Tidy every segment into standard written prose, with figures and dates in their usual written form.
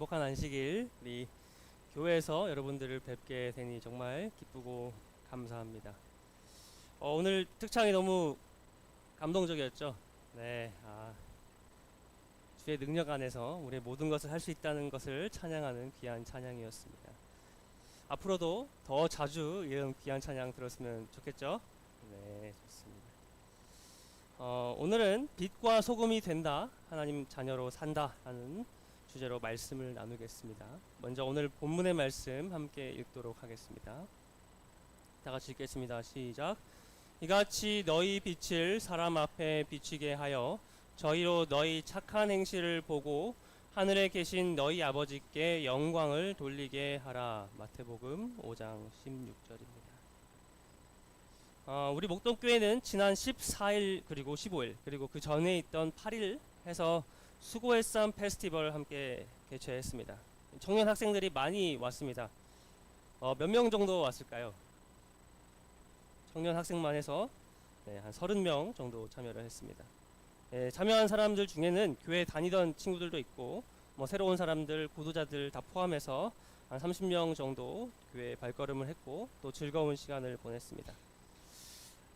행복한 안식일 우리 교회에서 여러분들을 뵙게 되니 정말 기쁘고 감사합니다. 오늘 특창이 너무 감동적이었죠. 네, 주의 능력 안에서 우리의 모든 것을 할 수 있다는 것을 찬양하는 귀한 찬양이었습니다. 앞으로도 더 자주 이런 귀한 찬양 들었으면 좋겠죠. 네, 좋습니다. 오늘은 빛과 소금이 된다, 하나님 자녀로 산다 라는 주제로 말씀을 나누겠습니다. 먼저 오늘 본문의 말씀 함께 읽도록 하겠습니다. 다 같이 읽겠습니다. 시작. 이같이 너희 빛을 사람 앞에 비치게 하여 저희로 너희 착한 행실을 보고 하늘에 계신 너희 아버지께 영광을 돌리게 하라. 마태복음 5장 16절입니다. 우리 목동교회는 지난 14일 그리고 15일 그리고 그 전에 있던 8일 해서 수고의 쌈 페스티벌을 함께 개최했습니다. 청년 학생들이 많이 왔습니다. 몇 명 정도 왔을까요? 청년 학생만 해서 한 30명 정도 참여를 했습니다. 참여한 사람들 중에는 교회 다니던 친구들도 있고 새로운 사람들, 구도자들 다 포함해서 한 30명 정도 교회에 발걸음을 했고 또 즐거운 시간을 보냈습니다.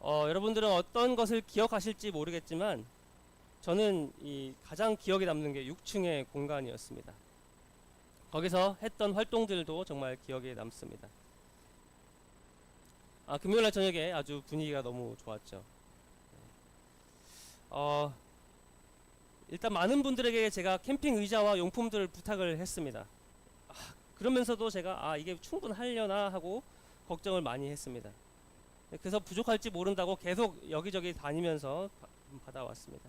여러분들은 어떤 것을 기억하실지 모르겠지만 저는 가장 기억에 남는 게 6층의 공간이었습니다. 거기서 했던 활동들도 정말 기억에 남습니다. 금요일날 저녁에 아주 분위기가 너무 좋았죠. 일단 많은 분들에게 제가 캠핑 의자와 용품들을 부탁을 했습니다. 그러면서도 제가 이게 충분하려나 하고 걱정을 많이 했습니다. 그래서 부족할지 모른다고 계속 여기저기 다니면서 받아왔습니다.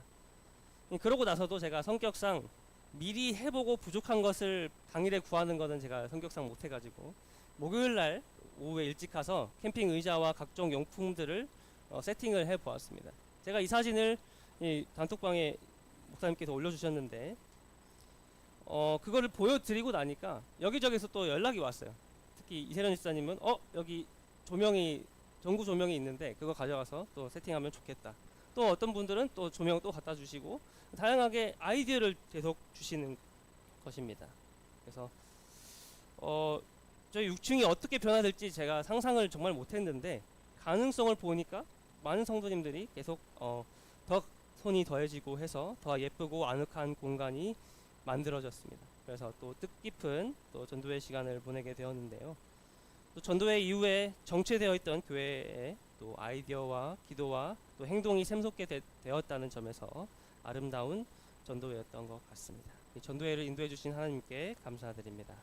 그러고 나서도 제가 성격상 미리 해보고 부족한 것을 당일에 구하는 것은 제가 성격상 못해가지고 목요일날 오후에 일찍 가서 캠핑 의자와 각종 용품들을 세팅을 해보았습니다. 제가 이 사진을 단톡방에 목사님께서 올려주셨는데 그거를 보여드리고 나니까 여기저기서 또 연락이 왔어요. 특히 이세련 집사님은 여기 전구 조명이 있는데 그거 가져가서 또 세팅하면 좋겠다. 또 어떤 분들은 또 조명 또 갖다 주시고 다양하게 아이디어를 계속 주시는 것입니다. 그래서 저희 6층이 어떻게 변화될지 제가 상상을 정말 못했는데 가능성을 보니까 많은 성도님들이 계속 더 손이 더해지고 해서 더 예쁘고 아늑한 공간이 만들어졌습니다. 그래서 또 뜻깊은 또 전도회 시간을 보내게 되었는데요. 또 전도회 이후에 정체되어 있던 교회에 또 아이디어와 기도와 또 행동이 샘솟게 되었다는 점에서 아름다운 전도회였던 것 같습니다. 이 전도회를 인도해 주신 하나님께 감사드립니다.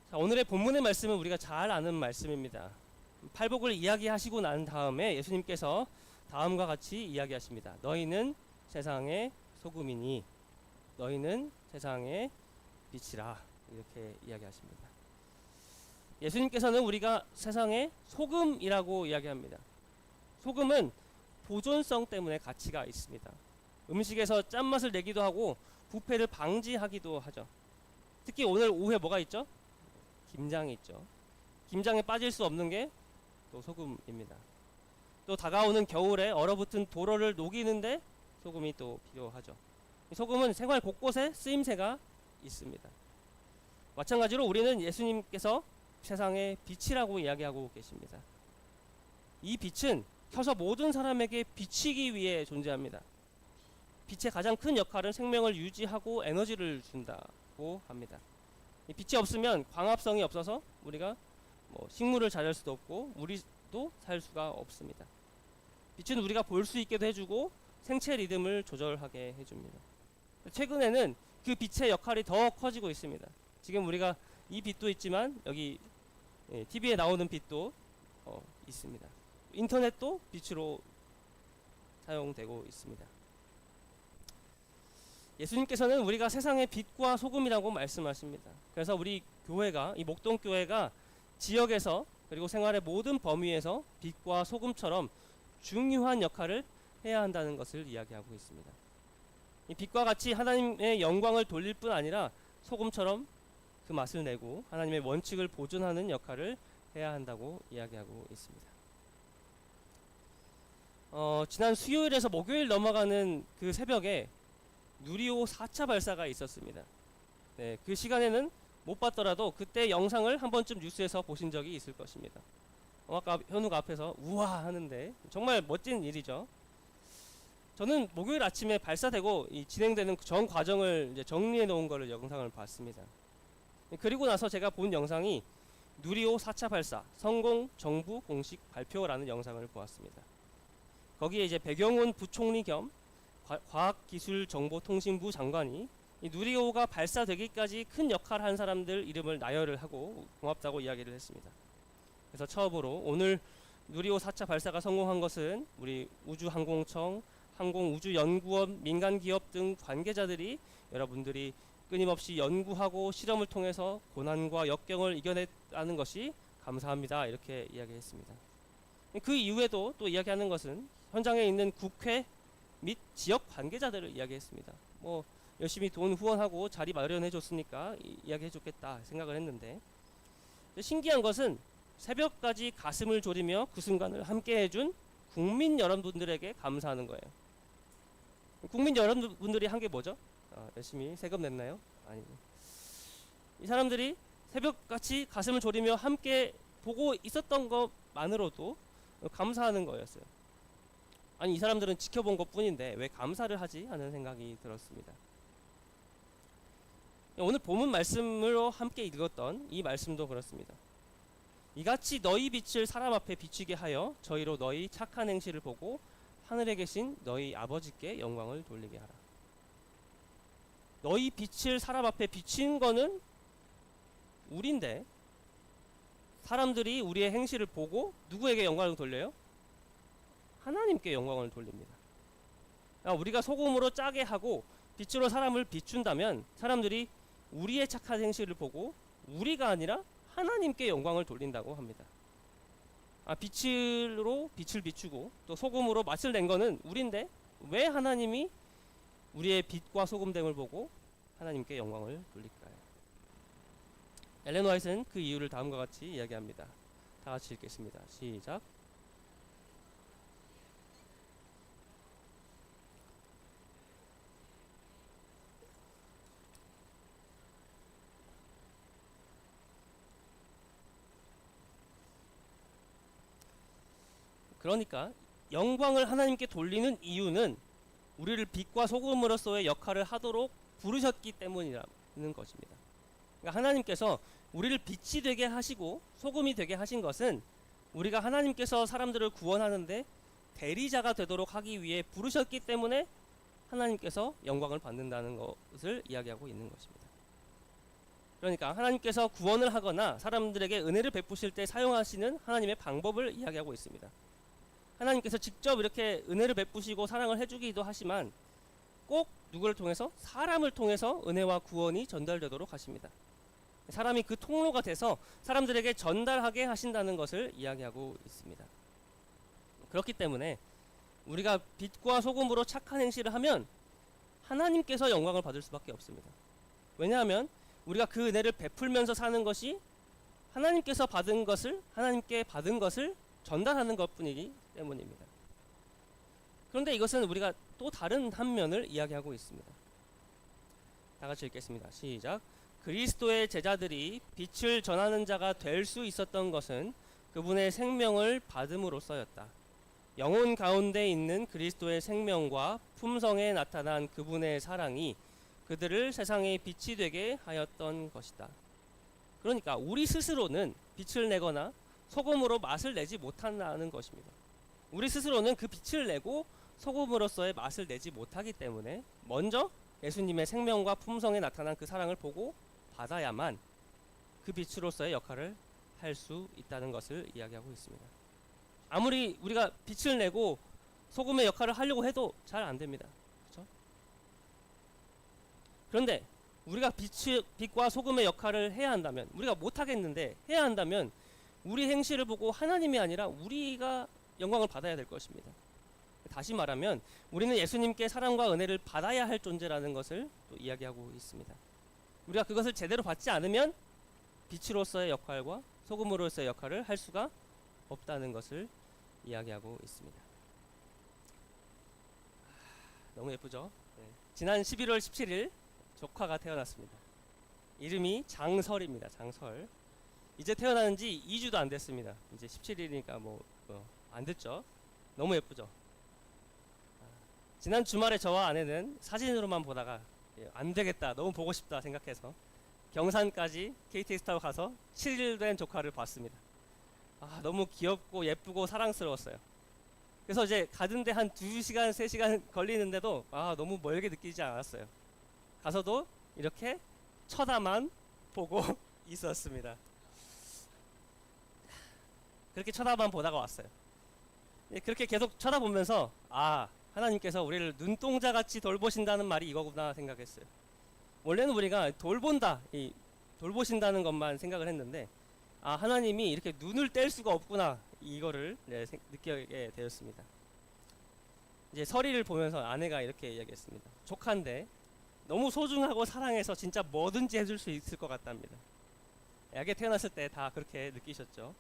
자, 오늘의 본문의 말씀은 우리가 잘 아는 말씀입니다. 팔복을 이야기하시고 난 다음에 예수님께서 다음과 같이 이야기하십니다. 너희는 세상의 소금이니 너희는 세상의 빛이라. 이렇게 이야기하십니다. 예수님께서는 우리가 세상의 소금이라고 이야기합니다. 소금은 보존성 때문에 가치가 있습니다. 음식에서 짠맛을 내기도 하고 부패를 방지하기도 하죠. 특히 오늘 오후에 뭐가 있죠? 김장이 있죠. 김장에 빠질 수 없는 게 또 소금입니다. 또 다가오는 겨울에 얼어붙은 도로를 녹이는데 소금이 또 필요하죠. 소금은 생활 곳곳에 쓰임새가 있습니다. 마찬가지로 우리는 예수님께서 세상의 빛이라고 이야기하고 계십니다. 이 빛은 켜서 모든 사람에게 비치기 위해 존재합니다. 빛의 가장 큰 역할은 생명을 유지하고 에너지를 준다고 합니다. 이 빛이 없으면 광합성이 없어서 우리가 식물을 자랄 수도 없고 우리도 살 수가 없습니다. 빛은 우리가 볼 수 있게도 해주고 생체 리듬을 조절하게 해줍니다. 최근에는 그 빛의 역할이 더 커지고 있습니다. 지금 우리가 이 빛도 있지만 여기 TV에 나오는 빛도 있습니다. 인터넷도 빛으로 사용되고 있습니다. 예수님께서는 우리가 세상의 빛과 소금이라고 말씀하십니다. 그래서 우리 교회가, 이 목동교회가 지역에서 그리고 생활의 모든 범위에서 빛과 소금처럼 중요한 역할을 해야 한다는 것을 이야기하고 있습니다. 이 빛과 같이 하나님의 영광을 돌릴 뿐 아니라 소금처럼 그 맛을 내고 하나님의 원칙을 보존하는 역할을 해야 한다고 이야기하고 있습니다. 지난 수요일에서 목요일 넘어가는 그 새벽에 누리호 4차 발사가 있었습니다. 네, 그 시간에는 못 봤더라도 그때 영상을 한 번쯤 뉴스에서 보신 적이 있을 것입니다. 아까 현우가 앞에서 우와 하는데 정말 멋진 일이죠. 저는 목요일 아침에 발사되고 이 진행되는 전 과정을 이제 정리해 놓은 거를 영상을 봤습니다. 그리고 나서 제가 본 영상이 누리호 4차 발사 성공 정부 공식 발표라는 영상을 보았습니다. 거기에 이제 백영훈 부총리 겸 과학기술정보통신부 장관이 이 누리호가 발사되기까지 큰 역할을 한 사람들 이름을 나열을 하고 고맙다고 이야기를 했습니다. 그래서 처음으로 오늘 누리호 4차 발사가 성공한 것은 우리 우주항공청, 항공우주연구원, 민간기업 등 관계자들이 여러분들이 끊임없이 연구하고 실험을 통해서 고난과 역경을 이겨냈다는 것이 감사합니다. 이렇게 이야기했습니다. 그 이후에도 또 이야기하는 것은 현장에 있는 국회 및 지역 관계자들을 이야기했습니다. 뭐 열심히 돈 후원하고 자리 마련해 줬으니까 이야기해 줬겠다 생각을 했는데, 신기한 것은 새벽까지 가슴을 졸이며 그 순간을 함께 해준 국민 여러분들에게 감사하는 거예요. 국민 여러분들이 한 게 뭐죠? 열심히 세금 냈나요? 아니고 이 사람들이 새벽같이 가슴을 졸이며 함께 보고 있었던 것만으로도 감사하는 거였어요. 아니 이 사람들은 지켜본 것 뿐인데 왜 감사를 하지? 하는 생각이 들었습니다. 오늘 본문 말씀으로 함께 읽었던 이 말씀도 그렇습니다. 이같이 너희 빛을 사람 앞에 비추게 하여 저희로 너희 착한 행실을 보고 하늘에 계신 너희 아버지께 영광을 돌리게 하라. 너희 빛을 사람 앞에 비친 거는 우리인데 사람들이 우리의 행실을 보고 누구에게 영광을 돌려요? 하나님께 영광을 돌립니다. 우리가 소금으로 짜게 하고 빛으로 사람을 비춘다면 사람들이 우리의 착한 행실을 보고 우리가 아니라 하나님께 영광을 돌린다고 합니다. 빛으로 빛을 비추고 또 소금으로 맛을 낸 거는 우리인데 왜 하나님이 우리의 빛과 소금됨을 보고 하나님께 영광을 돌릴까요? 엘렌 화이트는 그 이유를 다음과 같이 이야기합니다. 다 같이 읽겠습니다. 시작. 그러니까 영광을 하나님께 돌리는 이유는 우리를 빛과 소금으로서의 역할을 하도록 부르셨기 때문이라는 것입니다. 그러니까 하나님께서 우리를 빛이 되게 하시고 소금이 되게 하신 것은 우리가 하나님께서 사람들을 구원하는데 대리자가 되도록 하기 위해 부르셨기 때문에 하나님께서 영광을 받는다는 것을 이야기하고 있는 것입니다. 그러니까 하나님께서 구원을 하거나 사람들에게 은혜를 베푸실 때 사용하시는 하나님의 방법을 이야기하고 있습니다. 하나님께서 직접 이렇게 은혜를 베푸시고 사랑을 해주기도 하지만 꼭 누구를 통해서? 사람을 통해서 은혜와 구원이 전달되도록 하십니다. 사람이 그 통로가 돼서 사람들에게 전달하게 하신다는 것을 이야기하고 있습니다. 그렇기 때문에 우리가 빛과 소금으로 착한 행실을 하면 하나님께서 영광을 받을 수밖에 없습니다. 왜냐하면 우리가 그 은혜를 베풀면서 사는 것이 하나님께서 받은 것을 하나님께 받은 것을 전달하는 것뿐이기 때문입니다. 그런데 이것은 우리가 또 다른 한 면을 이야기하고 있습니다. 다 같이 읽겠습니다. 시작. 그리스도의 제자들이 빛을 전하는 자가 될 수 있었던 것은 그분의 생명을 받음으로써였다. 영혼 가운데 있는 그리스도의 생명과 품성에 나타난 그분의 사랑이 그들을 세상의 빛이 되게 하였던 것이다. 그러니까 우리 스스로는 빛을 내거나 소금으로 맛을 내지 못한다는 것입니다. 우리 스스로는 그 빛을 내고 소금으로서의 맛을 내지 못하기 때문에 먼저 예수님의 생명과 품성에 나타난 그 사랑을 보고 받아야만 그 빛으로서의 역할을 할 수 있다는 것을 이야기하고 있습니다. 아무리 우리가 빛을 내고 소금의 역할을 하려고 해도 잘 안 됩니다. 그렇죠? 그런데 우리가 빛과 소금의 역할을 해야 한다면, 우리가 못하겠는데 해야 한다면 우리 행실을 보고 하나님이 아니라 우리가 영광을 받아야 될 것입니다. 다시 말하면 우리는 예수님께 사랑과 은혜를 받아야 할 존재라는 것을 또 이야기하고 있습니다. 우리가 그것을 제대로 받지 않으면 빛으로서의 역할과 소금으로서의 역할을 할 수가 없다는 것을 이야기하고 있습니다. 너무 예쁘죠? 네. 지난 11월 17일 조카가 태어났습니다. 이름이 장설입니다. 장설. 이제 태어난 지 2주도 안 됐습니다. 이제 17일이니까 안 됐죠. 너무 예쁘죠. 지난 주말에 저와 아내는 사진으로만 보다가 안 되겠다, 너무 보고 싶다 생각해서 경산까지 KTX 타고 가서 7일 된 조카를 봤습니다. 너무 귀엽고 예쁘고 사랑스러웠어요. 그래서 이제 가는데 한 2시간, 3시간 걸리는데도 너무 멀게 느끼지 않았어요. 가서도 이렇게 쳐다만 보고 있었습니다. 그렇게 쳐다만 보다가 왔어요. 그렇게 계속 쳐다보면서 하나님께서 우리를 눈동자같이 돌보신다는 말이 이거구나 생각했어요. 원래는 우리가 돌보신다는 것만 생각을 했는데 하나님이 이렇게 눈을 뗄 수가 없구나, 이거를 느끼게 되었습니다. 이제 서리를 보면서 아내가 이렇게 이야기했습니다. 조카인데 너무 소중하고 사랑해서 진짜 뭐든지 해줄 수 있을 것 같답니다. 애기 태어났을 때 다 그렇게 느끼셨죠.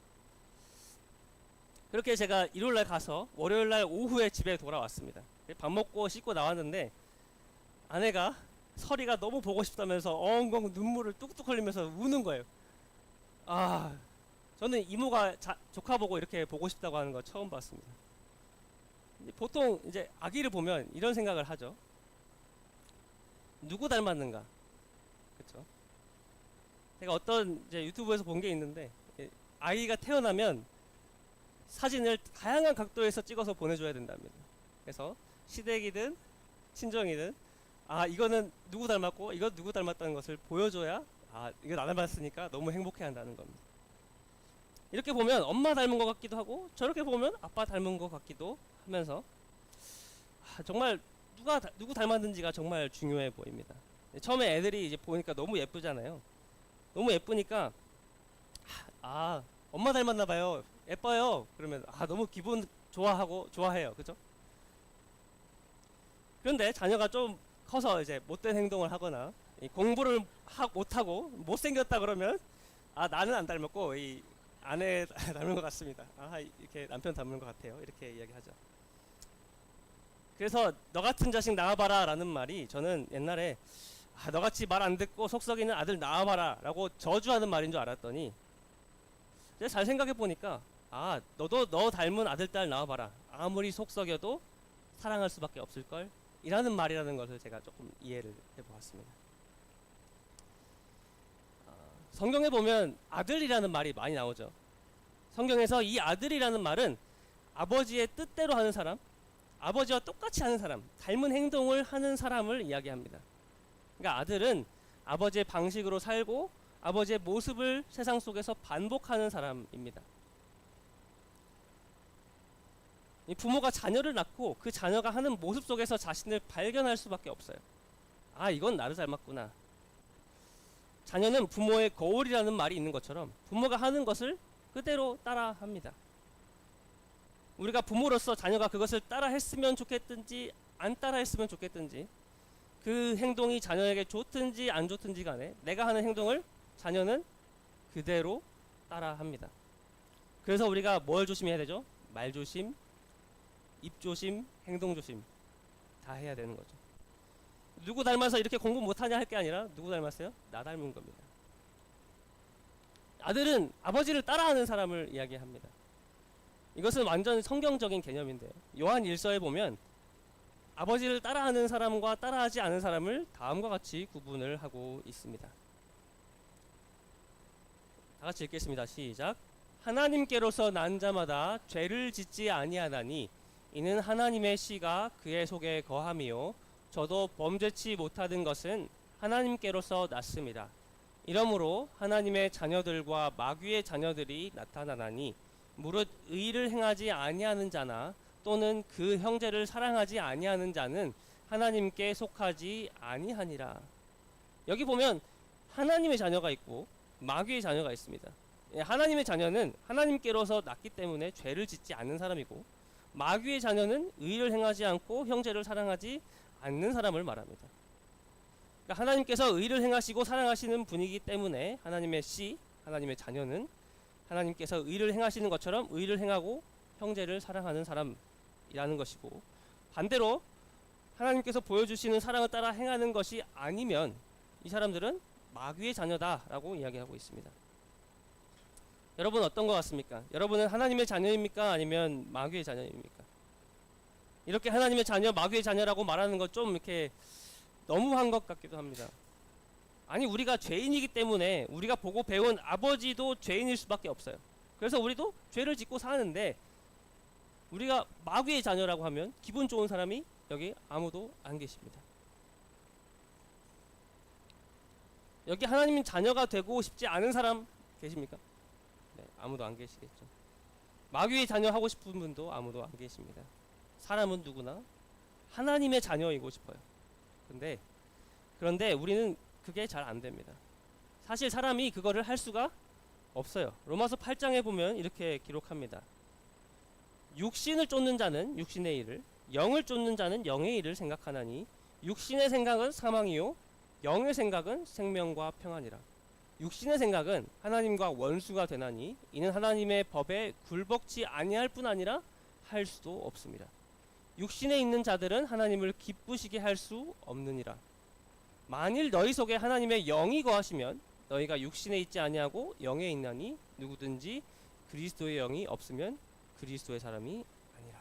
그렇게 제가 일요일날 가서 월요일날 오후에 집에 돌아왔습니다. 밥 먹고 씻고 나왔는데 아내가 서리가 너무 보고 싶다면서 엉엉 눈물을 뚝뚝 흘리면서 우는 거예요. 저는 이모가 조카 보고 이렇게 보고 싶다고 하는 거 처음 봤습니다. 보통 이제 아기를 보면 이런 생각을 하죠. 누구 닮았는가? 그렇죠? 제가 어떤 이제 유튜브에서 본 게 있는데 아이가 태어나면 사진을 다양한 각도에서 찍어서 보내줘야 된답니다. 그래서 시댁이든 친정이든 이거는 누구 닮았고 이거 누구 닮았다는 것을 보여줘야 이거 나 닮았으니까 너무 행복해한다는 겁니다. 이렇게 보면 엄마 닮은 것 같기도 하고 저렇게 보면 아빠 닮은 것 같기도 하면서 정말 누구 닮았는지가 정말 중요해 보입니다. 처음에 애들이 이제 보니까 너무 예쁘잖아요. 너무 예쁘니까 엄마 닮았나 봐요, 예뻐요, 그러면 너무 기분 좋아해요. 그죠? 그런데 자녀가 좀 커서 이제 못된 행동을 하거나 공부를 못하고 못생겼다 그러면 나는 안 닮았고 이 아내 닮은 것 같습니다. 이렇게 남편 닮은 것 같아요, 이렇게 이야기하죠. 그래서 너 같은 자식 낳아봐라 라는 말이 저는 옛날에 너같이 말 안 듣고 속 썩이는 아들 낳아봐라 라고 저주하는 말인 줄 알았더니 제가 잘 생각해 보니까 너도 너 닮은 아들 딸 낳아봐라, 아무리 속 썩여도 사랑할 수밖에 없을걸, 이라는 말이라는 것을 제가 조금 이해를 해보았습니다. 성경에 보면 아들이라는 말이 많이 나오죠. 성경에서 이 아들이라는 말은 아버지의 뜻대로 하는 사람, 아버지와 똑같이 하는 사람, 닮은 행동을 하는 사람을 이야기합니다. 그러니까 아들은 아버지의 방식으로 살고 아버지의 모습을 세상 속에서 반복하는 사람입니다. 이 부모가 자녀를 낳고 그 자녀가 하는 모습 속에서 자신을 발견할 수밖에 없어요. 이건 나를 닮았구나. 자녀는 부모의 거울이라는 말이 있는 것처럼 부모가 하는 것을 그대로 따라합니다. 우리가 부모로서 자녀가 그것을 따라했으면 좋겠든지 안 따라했으면 좋겠든지, 그 행동이 자녀에게 좋든지 안 좋든지 간에 내가 하는 행동을 자녀는 그대로 따라합니다. 그래서 우리가 뭘 조심해야 되죠? 말 조심, 입 조심, 행동 조심 다 해야 되는 거죠. 누구 닮아서 이렇게 공부 못하냐 할 게 아니라 누구 닮았어요? 나 닮은 겁니다. 아들은 아버지를 따라하는 사람을 이야기합니다. 이것은 완전 성경적인 개념인데 요한 1서에 보면 아버지를 따라하는 사람과 따라하지 않은 사람을 다음과 같이 구분을 하고 있습니다. 다 같이 읽겠습니다. 시작. 하나님께로서 난 자마다 죄를 짓지 아니하나니 이는 하나님의 씨가 그의 속에 거함이요 저도 범죄치 못하던 것은 하나님께로서 났습니다. 이러므로 하나님의 자녀들과 마귀의 자녀들이 나타나나니 무릇 의를 행하지 아니하는 자나 또는 그 형제를 사랑하지 아니하는 자는 하나님께 속하지 아니하니라. 여기 보면 하나님의 자녀가 있고 마귀의 자녀가 있습니다. 하나님의 자녀는 하나님께로서 났기 때문에 죄를 짓지 않는 사람이고, 마귀의 자녀는 의를 행하지 않고 형제를 사랑하지 않는 사람을 말합니다. 그러니까 하나님께서 의를 행하시고 사랑하시는 분이기 때문에 하나님의 씨, 하나님의 자녀는 하나님께서 의를 행하시는 것처럼 의를 행하고 형제를 사랑하는 사람이라는 것이고, 반대로 하나님께서 보여주시는 사랑을 따라 행하는 것이 아니면 이 사람들은 마귀의 자녀다라고 이야기하고 있습니다. 여러분 어떤 것 같습니까? 여러분은 하나님의 자녀입니까? 아니면 마귀의 자녀입니까? 이렇게 하나님의 자녀, 마귀의 자녀라고 말하는 것 좀 이렇게 너무한 것 같기도 합니다. 아니, 우리가 죄인이기 때문에 우리가 보고 배운 아버지도 죄인일 수밖에 없어요. 그래서 우리도 죄를 짓고 사는데, 우리가 마귀의 자녀라고 하면 기분 좋은 사람이 여기 아무도 안 계십니다. 여기 하나님의 자녀가 되고 싶지 않은 사람 계십니까? 네, 아무도 안 계시겠죠. 마귀의 자녀 하고 싶은 분도 아무도 안 계십니다. 사람은 누구나 하나님의 자녀이고 싶어요. 그런데 우리는 그게 잘 안 됩니다. 사실 사람이 그거를 할 수가 없어요. 로마서 8장에 보면 이렇게 기록합니다. 육신을 쫓는 자는 육신의 일을, 영을 쫓는 자는 영의 일을 생각하나니 육신의 생각은 사망이요 영의 생각은 생명과 평안이라. 육신의 생각은 하나님과 원수가 되나니 이는 하나님의 법에 굴복치 아니할 뿐 아니라 할 수도 없습니다. 육신에 있는 자들은 하나님을 기쁘시게 할 수 없느니라. 만일 너희 속에 하나님의 영이 거하시면 너희가 육신에 있지 아니하고 영에 있나니 누구든지 그리스도의 영이 없으면 그리스도의 사람이 아니라.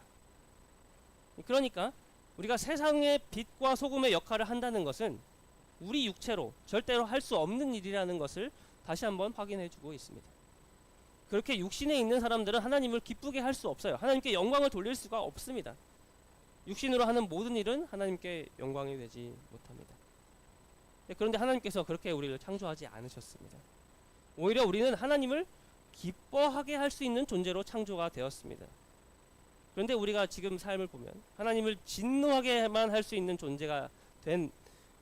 그러니까 우리가 세상의 빛과 소금의 역할을 한다는 것은 우리 육체로 절대로 할 수 없는 일이라는 것을 다시 한번 확인해 주고 있습니다. 그렇게 육신에 있는 사람들은 하나님을 기쁘게 할 수 없어요. 하나님께 영광을 돌릴 수가 없습니다. 육신으로 하는 모든 일은 하나님께 영광이 되지 못합니다. 그런데 하나님께서 그렇게 우리를 창조하지 않으셨습니다. 오히려 우리는 하나님을 기뻐하게 할 수 있는 존재로 창조가 되었습니다. 그런데 우리가 지금 삶을 보면 하나님을 진노하게만 할 수 있는 존재가 된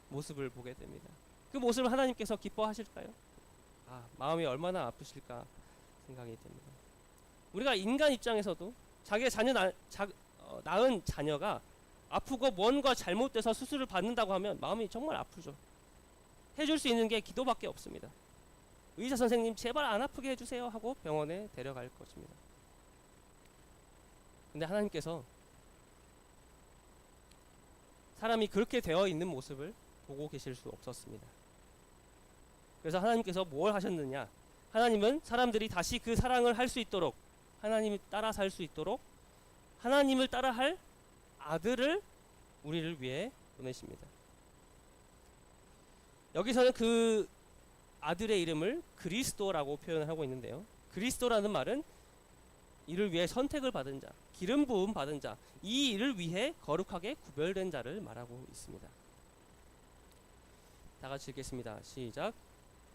모습을 보게 됩니다. 그 모습을 하나님께서 기뻐하실까요? 마음이 얼마나 아프실까 생각이 됩니다. 우리가 인간 입장에서도 자기의 낳은 자녀가 아프고 뭔가 잘못돼서 수술을 받는다고 하면 마음이 정말 아프죠. 해줄 수 있는 게 기도밖에 없습니다. 의사 선생님 제발 안 아프게 해주세요 하고 병원에 데려갈 것입니다. 근데 하나님께서 사람이 그렇게 되어 있는 모습을 보고 계실 수 없었습니다. 그래서 하나님께서 뭘 하셨느냐? 하나님은 사람들이 다시 그 사랑을 할 수 있도록, 하나님을 따라 살 수 있도록 하나님을 따라 할 아들을 우리를 위해 보내십니다. 여기서는 그 아들의 이름을 그리스도라고 표현하고 있는데요. 그리스도라는 말은 이를 위해 선택을 받은 자, 기름 부음 받은 자, 이 일을 위해 거룩하게 구별된 자를 말하고 있습니다. 다 같이 읽겠습니다. 시작.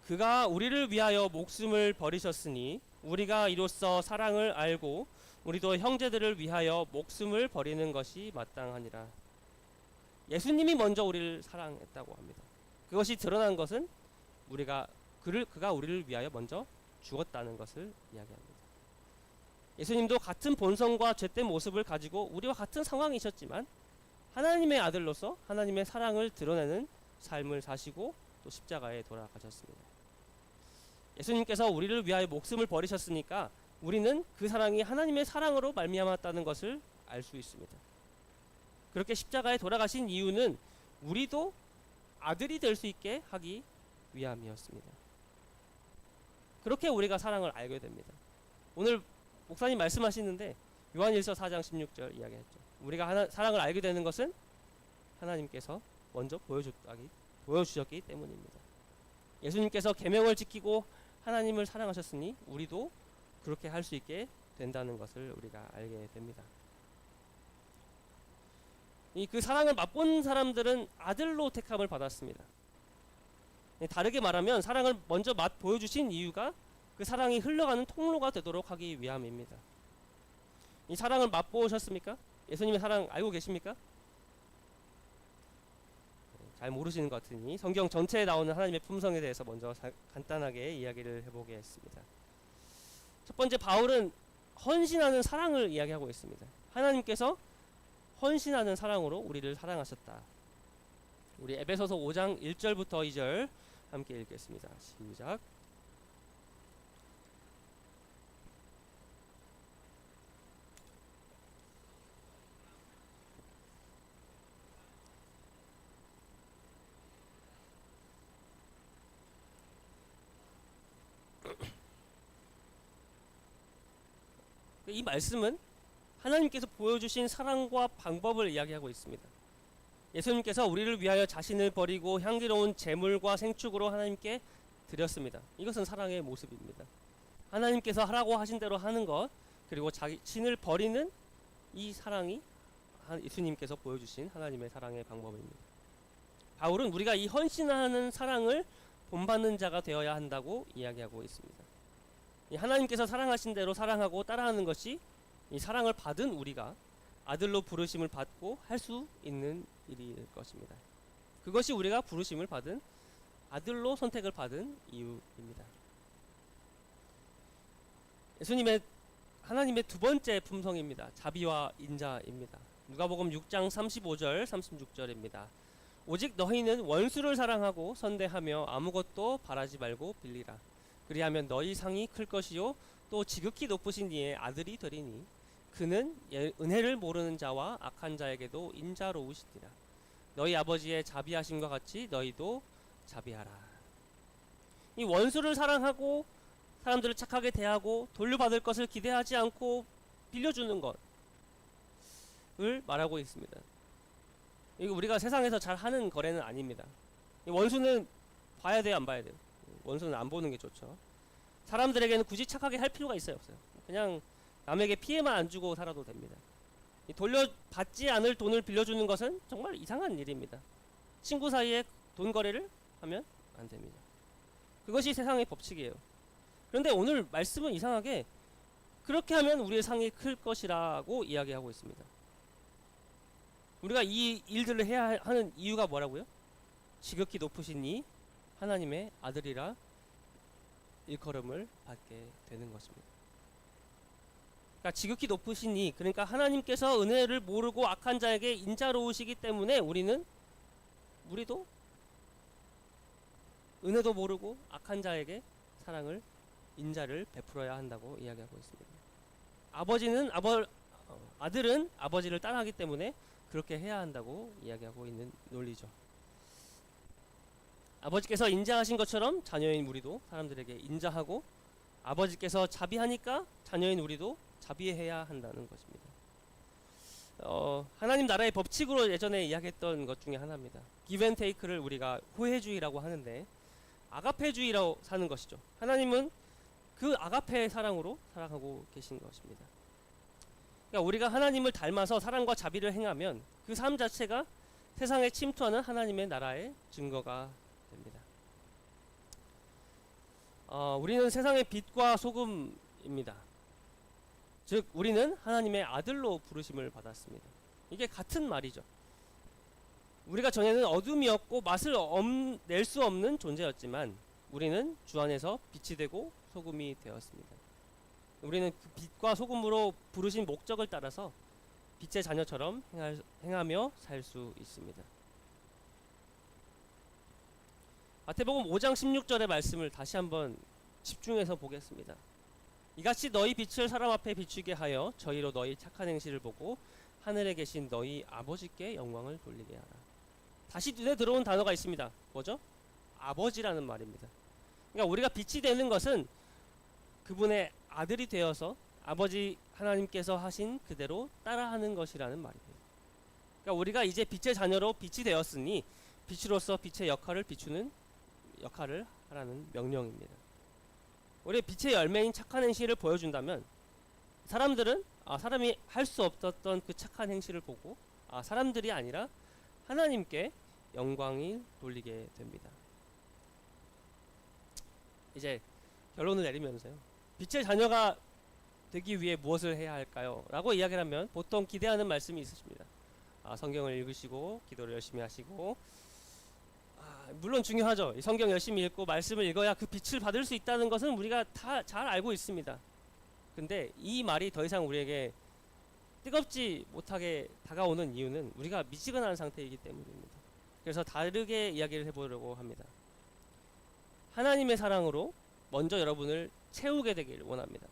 그가 우리를 위하여 목숨을 버리셨으니 우리가 이로써 사랑을 알고 우리도 형제들을 위하여 목숨을 버리는 것이 마땅하니라. 예수님이 먼저 우리를 사랑했다고 합니다. 그것이 드러난 것은 그가 우리를 위하여 먼저 죽었다는 것을 이야기합니다. 예수님도 같은 본성과 죄된 모습을 가지고 우리와 같은 상황이셨지만 하나님의 아들로서 하나님의 사랑을 드러내는 삶을 사시고 또 십자가에 돌아가셨습니다. 예수님께서 우리를 위하여 목숨을 버리셨으니까 우리는 그 사랑이 하나님의 사랑으로 말미암았다는 것을 알 수 있습니다. 그렇게 십자가에 돌아가신 이유는 우리도 아들이 될 수 있게 하기 위함이었습니다. 그렇게 우리가 사랑을 알게 됩니다. 오늘 목사님 말씀하시는데 요한일서 4장 16절 이야기했죠. 우리가 사랑을 알게 되는 것은 하나님께서 먼저 보여주셨기 때문입니다. 예수님께서 계명을 지키고 하나님을 사랑하셨으니 우리도 그렇게 할 수 있게 된다는 것을 우리가 알게 됩니다. 그 사랑을 맛본 사람들은 아들로 택함을 받았습니다. 다르게 말하면 사랑을 먼저 보여주신 이유가 그 사랑이 흘러가는 통로가 되도록 하기 위함입니다. 이 사랑을 맛보셨습니까? 예수님의 사랑 알고 계십니까? 잘 모르시는 것 같으니 성경 전체에 나오는 하나님의 품성에 대해서 먼저 간단하게 이야기를 해보겠습니다. 첫 번째, 바울은 헌신하는 사랑을 이야기하고 있습니다. 하나님께서 헌신하는 사랑으로 우리를 사랑하셨다. 우리 에베소서 5장 1절부터 2절 함께 읽겠습니다. 시작. 이 말씀은 하나님께서 보여주신 사랑과 방법을 이야기하고 있습니다. 예수님께서 우리를 위하여 자신을 버리고 향기로운 제물과 생축으로 하나님께 드렸습니다. 이것은 사랑의 모습입니다. 하나님께서 하라고 하신 대로 하는 것, 그리고 자신을 버리는 이 사랑이 예수님께서 보여주신 하나님의 사랑의 방법입니다. 바울은 우리가 이 헌신하는 사랑을 본받는 자가 되어야 한다고 이야기하고 있습니다. 하나님께서 사랑하신 대로 사랑하고 따라하는 것이 이 사랑을 받은 우리가 아들로 부르심을 받고 할 수 있는 일일 것입니다. 그것이 우리가 부르심을 받은 아들로 선택을 받은 이유입니다. 예수님의 하나님의 두 번째 품성입니다. 자비와 인자입니다. 누가복음 6장 35절 36절입니다. 오직 너희는 원수를 사랑하고 선대하며 아무것도 바라지 말고 빌리라. 그리하면 너희 상이 클 것이요 또 지극히 높으신 이의 아들이 되리니 그는 은혜를 모르는 자와 악한 자에게도 인자로우시리라. 너희 아버지의 자비하심과 같이 너희도 자비하라. 이 원수를 사랑하고 사람들을 착하게 대하고 돌려받을 것을 기대하지 않고 빌려주는 것을 말하고 있습니다. 이거 우리가 세상에서 잘 하는 거래는 아닙니다. 원수는 봐야 돼요, 안 봐야 돼요? 원수는 안 보는 게 좋죠. 사람들에게는 굳이 착하게 할 필요가 있어요, 없어요? 그냥 남에게 피해만 안 주고 살아도 됩니다. 돌려받지 않을 돈을 빌려주는 것은 정말 이상한 일입니다. 친구 사이에 돈 거래를 하면 안 됩니다. 그것이 세상의 법칙이에요. 그런데 오늘 말씀은 이상하게 그렇게 하면 우리의 상이 클 것이라고 이야기하고 있습니다. 우리가 이 일들을 해야 하는 이유가 뭐라고요? 지극히 높으신 이 하나님의 아들이라 일컬음을 받게 되는 것입니다. 그러니까 지극히 높으신 이, 그러니까 하나님께서 은혜를 모르고 악한 자에게 인자로우시기 때문에 우리도 은혜도 모르고 악한 자에게 사랑을 인자를 베풀어야 한다고 이야기하고 있습니다. 아들은 아버지를 따라하기 때문에 그렇게 해야 한다고 이야기하고 있는 논리죠. 아버지께서 인자하신 것처럼 자녀인 우리도 사람들에게 인자하고, 아버지께서 자비하니까 자녀인 우리도 자비해야 한다는 것입니다. 하나님 나라의 법칙으로 예전에 이야기했던 것 중에 하나입니다. give and take를 우리가 호혜주의라고 하는데 아가페주의라고 사는 것이죠. 하나님은 그 아가페의 사랑으로 사랑하고 계신 것입니다. 그러니까 우리가 하나님을 닮아서 사랑과 자비를 행하면 그 삶 자체가 세상에 침투하는 하나님의 나라의 증거가 됩니다. 우리는 세상의 빛과 소금입니다. 즉 우리는 하나님의 아들로 부르심을 받았습니다. 이게 같은 말이죠. 우리가 전에는 어둠이었고 맛을 낼 수 없는 존재였지만 우리는 주 안에서 빛이 되고 소금이 되었습니다. 우리는 그 빛과 소금으로 부르신 목적을 따라서 빛의 자녀처럼 행하며 살 수 있습니다. 마태복음 5장 16절의 말씀을 다시 한번 집중해서 보겠습니다. 이같이 너희 빛을 사람 앞에 비추게 하여 저희로 너희 착한 행실을 보고 하늘에 계신 너희 아버지께 영광을 돌리게 하라. 다시 눈에 들어온 단어가 있습니다. 뭐죠? 아버지라는 말입니다. 그러니까 우리가 빛이 되는 것은 그분의 아들이 되어서 아버지 하나님께서 하신 그대로 따라하는 것이라는 말입니다. 그러니까 우리가 이제 빛의 자녀로 빛이 되었으니 빛으로서 빛의 역할을 비추는 역할을 하라는 명령입니다. 우리의 빛의 열매인 착한 행실을 보여준다면 사람들은 사람이 할 수 없었던 그 착한 행실을 보고 사람들이 아니라 하나님께 영광을 돌리게 됩니다. 이제 결론을 내리면서요. 빛의 자녀가 되기 위해 무엇을 해야 할까요? 라고 이야기를 하면 보통 기대하는 말씀이 있으십니다. 성경을 읽으시고 기도를 열심히 하시고, 물론 중요하죠. 성경 열심히 읽고 말씀을 읽어야 그 빛을 받을 수 있다는 것은 우리가 다 잘 알고 있습니다. 근데 이 말이 더 이상 우리에게 뜨겁지 못하게 다가오는 이유는 우리가 미지근한 상태이기 때문입니다. 그래서 다르게 이야기를 해보려고 합니다. 하나님의 사랑으로 먼저 여러분을 채우게 되길 원합니다.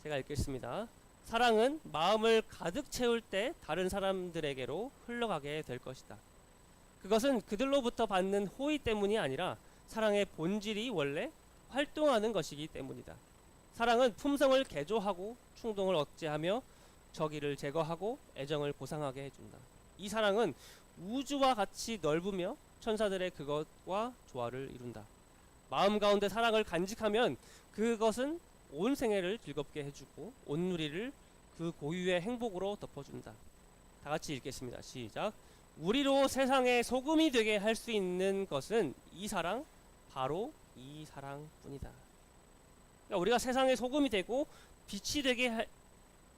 제가 읽겠습니다. 사랑은 마음을 가득 채울 때 다른 사람들에게로 흘러가게 될 것이다. 그것은 그들로부터 받는 호의 때문이 아니라 사랑의 본질이 원래 활동하는 것이기 때문이다. 사랑은 품성을 개조하고 충동을 억제하며 적의를 제거하고 애정을 고상하게 해준다. 이 사랑은 우주와 같이 넓으며 천사들의 그것과 조화를 이룬다. 마음 가운데 사랑을 간직하면 그것은 온 생애를 즐겁게 해주고 온 누리를 그 고유의 행복으로 덮어준다. 다 같이 읽겠습니다. 시작. 우리로 세상의 소금이 되게 할 수 있는 것은 이 사랑, 바로 이 사랑뿐이다. 그러니까 우리가 세상의 소금이 되고 빛이 되게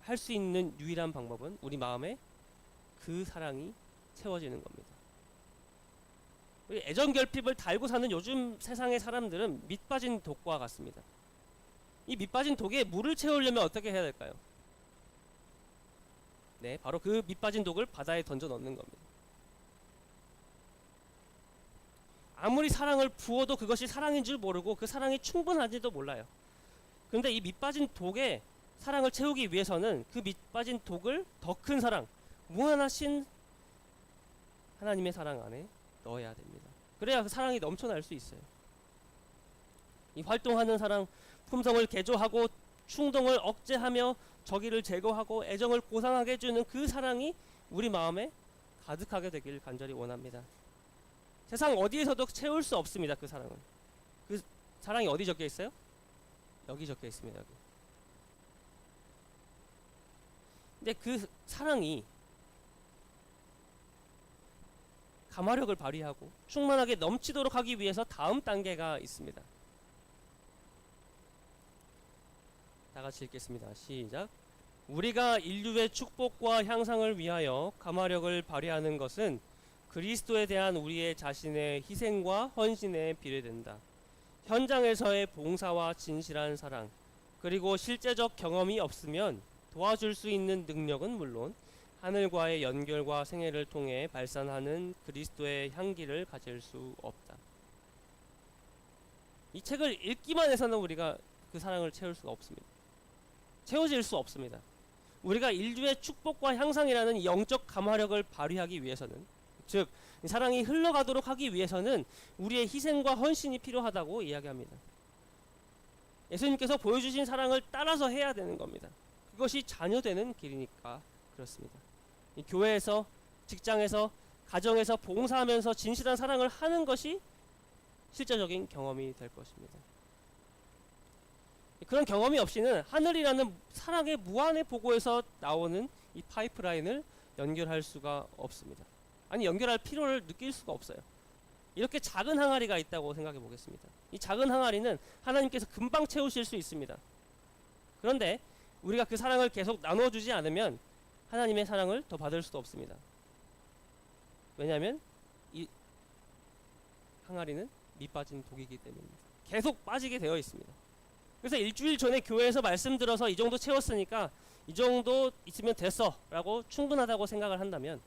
할 수 있는 유일한 방법은 우리 마음에 그 사랑이 채워지는 겁니다. 우리 애정 결핍을 달고 사는 요즘 세상의 사람들은 밑 빠진 독과 같습니다. 이 밑 빠진 독에 물을 채우려면 어떻게 해야 될까요? 네, 바로 그 밑 빠진 독을 바다에 던져 넣는 겁니다. 아무리 사랑을 부어도 그것이 사랑인 줄 모르고 그 사랑이 충분한지도 몰라요. 그런데 이 밑 빠진 독에 사랑을 채우기 위해서는 그 밑 빠진 독을 더 큰 사랑, 무한하신 하나님의 사랑 안에 넣어야 됩니다. 그래야 그 사랑이 넘쳐날 수 있어요. 이 활동하는 사랑, 품성을 개조하고 충동을 억제하며 적의를 제거하고 애정을 고상하게 해주는 그 사랑이 우리 마음에 가득하게 되길 간절히 원합니다. 세상 어디에서도 채울 수 없습니다. 그 사랑은. 그 사랑이 어디 적혀 있어요? 여기 적혀 있습니다. 여기. 근데 그 사랑이 감화력을 발휘하고 충만하게 넘치도록 하기 위해서 다음 단계가 있습니다. 다 같이 읽겠습니다. 시작. 우리가 인류의 축복과 향상을 위하여 감화력을 발휘하는 것은 그리스도에 대한 우리의 자신의 희생과 헌신에 비례된다. 현장에서의 봉사와 진실한 사랑, 그리고 실제적 경험이 없으면 도와줄 수 있는 능력은 물론 하늘과의 연결과 생애를 통해 발산하는 그리스도의 향기를 가질 수 없다. 이 책을 읽기만 해서는 우리가 그 사랑을 채울 수가 없습니다. 채워질 수 없습니다. 우리가 인류의 축복과 향상이라는 영적 감화력을 발휘하기 위해서는, 즉 사랑이 흘러가도록 하기 위해서는 우리의 희생과 헌신이 필요하다고 이야기합니다. 예수님께서 보여주신 사랑을 따라서 해야 되는 겁니다. 그것이 자녀되는 길이니까 그렇습니다. 이 교회에서, 직장에서, 가정에서 봉사하면서 진실한 사랑을 하는 것이 실제적인 경험이 될 것입니다. 그런 경험이 없이는 하늘이라는 사랑의 무한의 보고에서 나오는 이 파이프라인을 연결할 수가 없습니다. 아니, 연결할 필요를 느낄 수가 없어요. 이렇게 작은 항아리가 있다고 생각해 보겠습니다. 이 작은 항아리는 하나님께서 금방 채우실 수 있습니다. 그런데 우리가 그 사랑을 계속 나눠주지 않으면 하나님의 사랑을 더 받을 수도 없습니다. 왜냐하면 이 항아리는 밑빠진 독이기 때문입니다. 계속 빠지게 되어 있습니다. 그래서 일주일 전에 교회에서 말씀 들어서 이 정도 채웠으니까 이 정도 있으면 됐어 라고 충분하다고 생각을 한다면,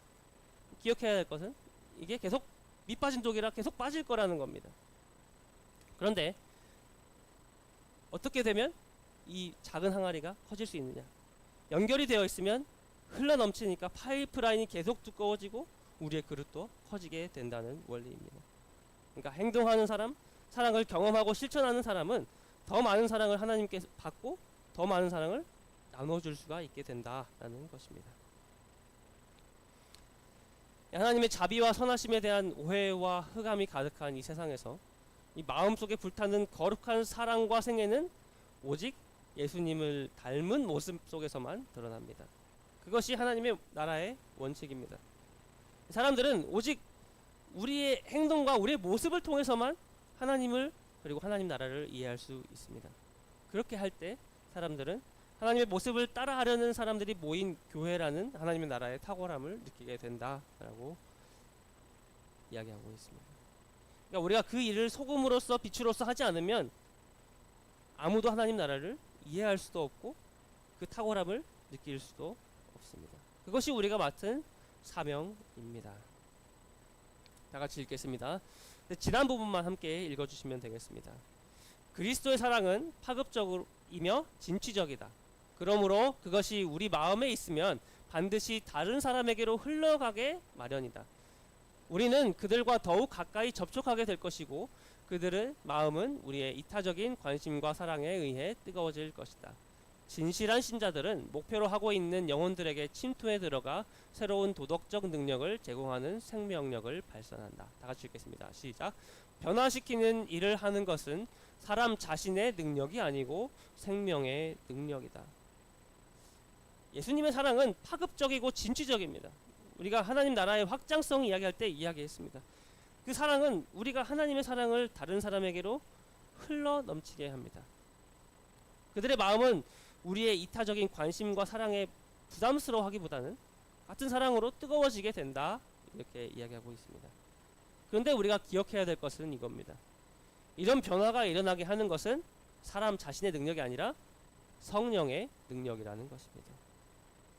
기억해야 할 것은 이게 계속 밑빠진 독이라 계속 빠질 거라는 겁니다. 그런데 어떻게 되면 이 작은 항아리가 커질 수 있느냐? 연결이 되어 있으면 흘러 넘치니까 파이프라인이 계속 두꺼워지고 우리의 그릇도 커지게 된다는 원리입니다. 그러니까 행동하는 사람, 사랑을 경험하고 실천하는 사람은 더 많은 사랑을 하나님께 받고 더 많은 사랑을 나눠줄 수가 있게 된다라는 것입니다. 하나님의 자비와 선하심에 대한 오해와 흑암이 가득한 이 세상에서 이 마음속에 불타는 거룩한 사랑과 생애는 오직 예수님을 닮은 모습 속에서만 드러납니다. 그것이 하나님의 나라의 원칙입니다. 사람들은 오직 우리의 행동과 우리의 모습을 통해서만 하나님을, 그리고 하나님 나라를 이해할 수 있습니다. 그렇게 할 때 사람들은 하나님의 모습을 따라하려는 사람들이 모인 교회라는 하나님의 나라의 탁월함을 느끼게 된다라고 이야기하고 있습니다. 그러니까 우리가 그 일을 소금으로서 빛으로서 하지 않으면 아무도 하나님 나라를 이해할 수도 없고 그 탁월함을 느낄 수도 없습니다. 그것이 우리가 맡은 사명입니다. 다 같이 읽겠습니다. 지난 부분만 함께 읽어주시면 되겠습니다. 그리스도의 사랑은 파급적이며 진취적이다. 그러므로 그것이 우리 마음에 있으면 반드시 다른 사람에게로 흘러가게 마련이다. 우리는 그들과 더욱 가까이 접촉하게 될 것이고 그들의 마음은 우리의 이타적인 관심과 사랑에 의해 뜨거워질 것이다. 진실한 신자들은 목표로 하고 있는 영혼들에게 침투해 들어가 새로운 도덕적 능력을 제공하는 생명력을 발산한다. 다 같이 읽겠습니다. 시작. 변화시키는 일을 하는 것은 사람 자신의 능력이 아니고 생명의 능력이다. 예수님의 사랑은 파급적이고 진취적입니다. 우리가 하나님 나라의 확장성 이야기할 때 이야기했습니다. 그 사랑은 우리가 하나님의 사랑을 다른 사람에게로 흘러 넘치게 합니다. 그들의 마음은 우리의 이타적인 관심과 사랑에 부담스러워하기보다는 같은 사랑으로 뜨거워지게 된다. 이렇게 이야기하고 있습니다. 그런데 우리가 기억해야 될 것은 이겁니다. 이런 변화가 일어나게 하는 것은 사람 자신의 능력이 아니라 성령의 능력이라는 것입니다.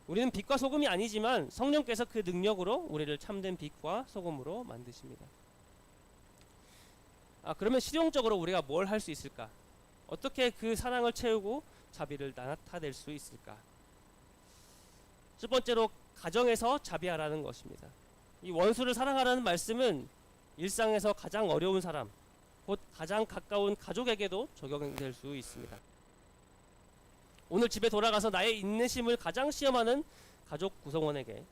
우리는 빛과 소금이 아니지만 성령께서 그 능력으로 우리를 참된 빛과 소금으로 만드십니다. 그러면 실용적으로 우리가 뭘 할 수 있을까? 어떻게 그 사랑을 채우고 자비를 나타낼 수 있을까? 첫 번째로 가정에서 자비하라는 것입니다. 이 원수를 사랑하라는 말씀은 일상에서 가장 어려운 사람, 곧 가장 가까운 가족에게도 적용될 수 있습니다. 오늘 집에 돌아가서 나의 인내심을 가장 시험하는 가족 구성원에게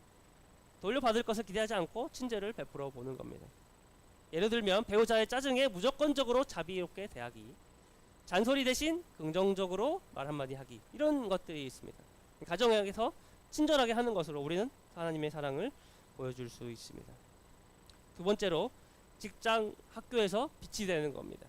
돌려받을 것을 기대하지 않고 친절을 베풀어 보는 겁니다. 예를 들면 배우자의 짜증에 무조건적으로 자비롭게 대하기, 잔소리 대신 긍정적으로 말 한마디 하기, 이런 것들이 있습니다. 가정에서 친절하게 하는 것으로 우리는 하나님의 사랑을 보여줄 수 있습니다. 두 번째로 직장, 학교에서 빛이 되는 겁니다.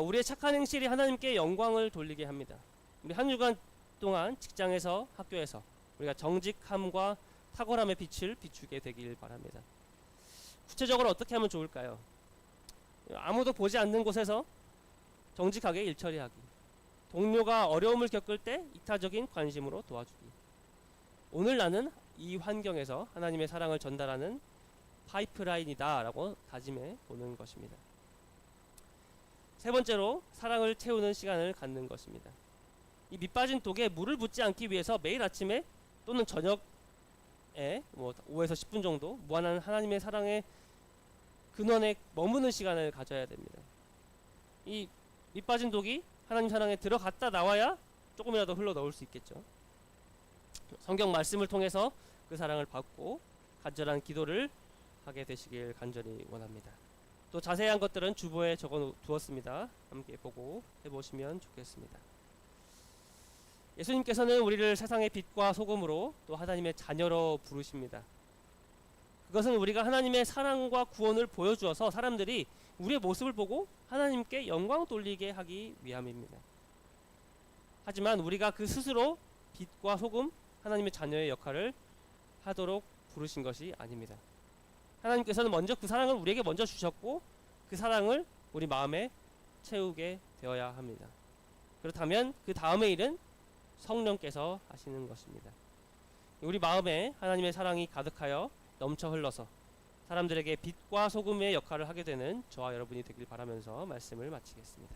우리의 착한 행실이 하나님께 영광을 돌리게 합니다. 우리 한 주간 동안 직장에서, 학교에서 우리가 정직함과 탁월함의 빛을 비추게 되길 바랍니다. 구체적으로 어떻게 하면 좋을까요? 아무도 보지 않는 곳에서 정직하게 일 처리하기, 동료가 어려움을 겪을 때 이타적인 관심으로 도와주기, 오늘 나는 이 환경에서 하나님의 사랑을 전달하는 파이프라인이다 라고 다짐해 보는 것입니다. 세 번째로 사랑을 채우는 시간을 갖는 것입니다. 이 밑빠진 독에 물을 붓지 않기 위해서 매일 아침에 또는 저녁에 5에서 10분 정도 무한한 하나님의 사랑의 근원에 머무는 시간을 가져야 됩니다. 이 밑빠진 독이 하나님 사랑에 들어갔다 나와야 조금이라도 흘러 넣을 수 있겠죠. 성경 말씀을 통해서 그 사랑을 받고 간절한 기도를 하게 되시길 간절히 원합니다. 또 자세한 것들은 주보에 적어 두었습니다. 함께 보고 해보시면 좋겠습니다. 예수님께서는 우리를 세상의 빛과 소금으로 또 하나님의 자녀로 부르십니다. 그것은 우리가 하나님의 사랑과 구원을 보여주어서 사람들이 우리의 모습을 보고 하나님께 영광 돌리게 하기 위함입니다. 하지만 우리가 그 스스로 빛과 소금, 하나님의 자녀의 역할을 하도록 부르신 것이 아닙니다. 하나님께서는 먼저 그 사랑을 우리에게 먼저 주셨고 그 사랑을 우리 마음에 채우게 되어야 합니다. 그렇다면 그 다음의 일은 성령께서 하시는 것입니다. 우리 마음에 하나님의 사랑이 가득하여 넘쳐 흘러서 사람들에게 빛과 소금의 역할을 하게 되는 저와 여러분이 되길 바라면서 말씀을 마치겠습니다.